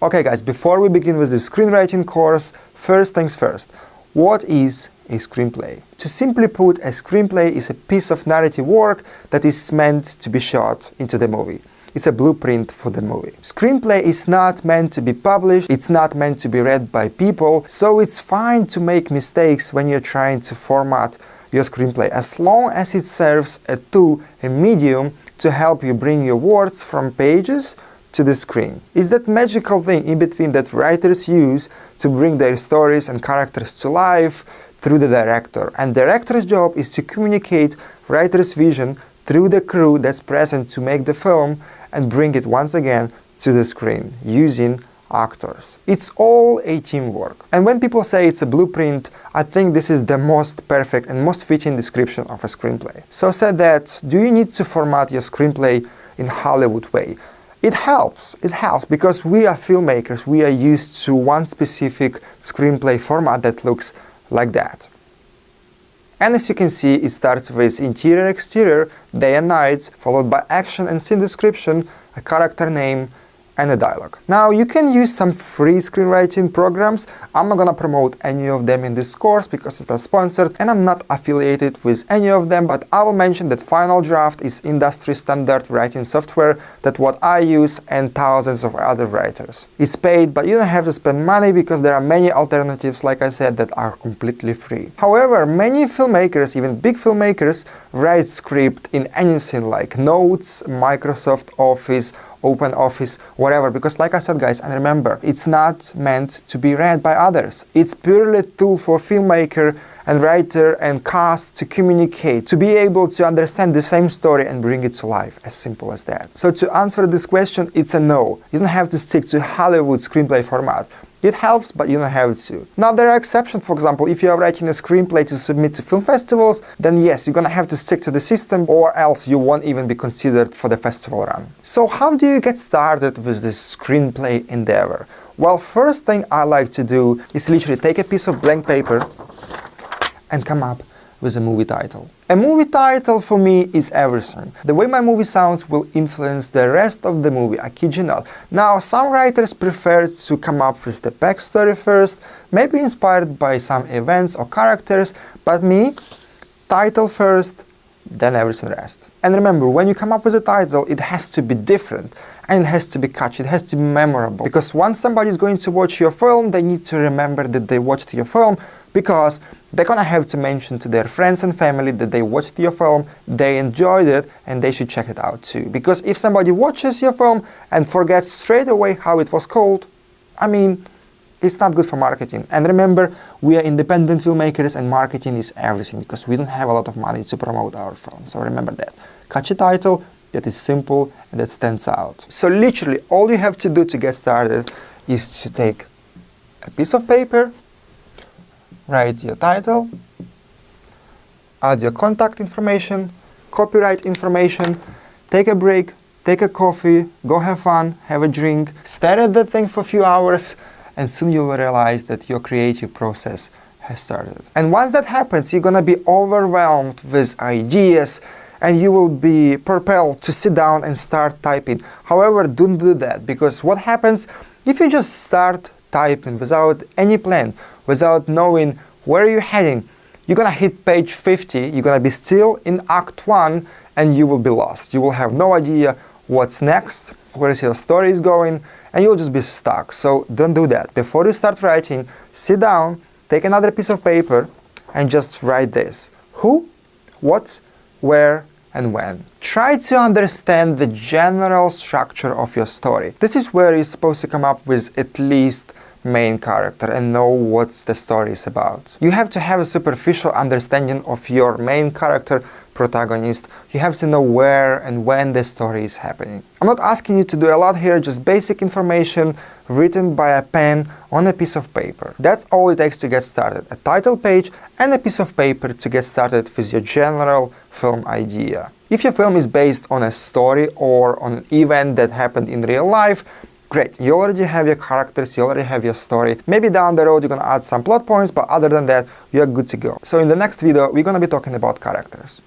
Okay guys, before we begin with the screenwriting course, first things first. What is a screenplay? To simply put, a screenplay is a piece of narrative work that is meant to be shot into the movie. It's a blueprint for the movie. Screenplay is not meant to be published, it's not meant to be read by people, so it's fine to make mistakes when you're trying to format your screenplay, as long as it serves a tool, a medium, to help you bring your words from pages to the screen. It's that magical thing in between that writers use to bring their stories and characters to life through the director. And director's job is to communicate writer's vision through the crew that's present to make the film and bring it once again to the screen using actors. It's all a teamwork. And when people say it's a blueprint, I think this is the most perfect and most fitting description of a screenplay. So said that, do you need to format your screenplay in Hollywood way? It helps because we are filmmakers, we are used to one specific screenplay format that looks like that. And as you can see, it starts with interior, exterior, day and night, followed by action and scene description, a character name, and a dialogue. Now, you can use some free screenwriting programs. I'm not gonna promote any of them in this course because it's not sponsored and I'm not affiliated with any of them, but I will mention that Final Draft is industry standard writing software that what I use and thousands of other writers. It's paid, but you don't have to spend money because there are many alternatives, like I said, that are completely free. However, many filmmakers, even big filmmakers, write script in anything like Notes, Microsoft Office, Open Office, whatever, because like I said guys, and remember, it's not meant to be read by others. It's purely a tool for filmmaker and writer and cast to communicate, to be able to understand the same story and bring it to life, as simple as that. So to answer this question, it's a no. You don't have to stick to Hollywood screenplay format. It helps, but you don't have to. Now, there are exceptions. For example, if you are writing a screenplay to submit to film festivals, then yes, you're gonna have to stick to the system or else you won't even be considered for the festival run. So how do you get started with this screenplay endeavor? Well, first thing I like to do is literally take a piece of blank paper and come up with a movie title. A movie title for me is everything. The way my movie sounds will influence the rest of the movie, I kid you not. Now, some writers prefer to come up with the backstory first, maybe inspired by some events or characters, but me, title first, then everything rest. And remember, when you come up with a title, it has to be different and it has to be catchy, it has to be memorable. Because once somebody is going to watch your film, they need to remember that they watched your film because they're gonna have to mention to their friends and family that they watched your film, they enjoyed it, and they should check it out too. Because if somebody watches your film and forgets straight away how it was called, I mean, it's not good for marketing. And remember, we are independent filmmakers and marketing is everything because we don't have a lot of money to promote our film. So remember that. Catchy title that is simple and that stands out. So literally, all you have to do to get started is to take a piece of paper, write your title, add your contact information, copyright information, take a break, take a coffee, go have fun, have a drink, stare at that thing for a few hours, and soon you'll realize that your creative process has started. And once that happens, you're gonna be overwhelmed with ideas and you will be propelled to sit down and start typing. However, don't do that, because what happens if you just start typing without any plan, without knowing where you're heading? You're gonna hit page 50, you're gonna be still in Act 1 and you will be lost. You will have no idea what's next, where is your story is going, and you'll just be stuck. So don't do that. Before you start writing, sit down, take another piece of paper and just write this. Who, what, where, and when. Try to understand the general structure of your story. This is where you're supposed to come up with at least main character and know what the story is about. You have to have a superficial understanding of your main character, protagonist. You have to know where and when the story is happening. I'm not asking you to do a lot here, just basic information written by a pen on a piece of paper. That's all it takes to get started. A title page and a piece of paper to get started with your general film idea. If your film is based on a story or on an event that happened in real life, great, you already have your characters, you already have your story. Maybe down the road you're gonna add some plot points, but other than that, you're good to go. So in the next video, we're gonna be talking about characters.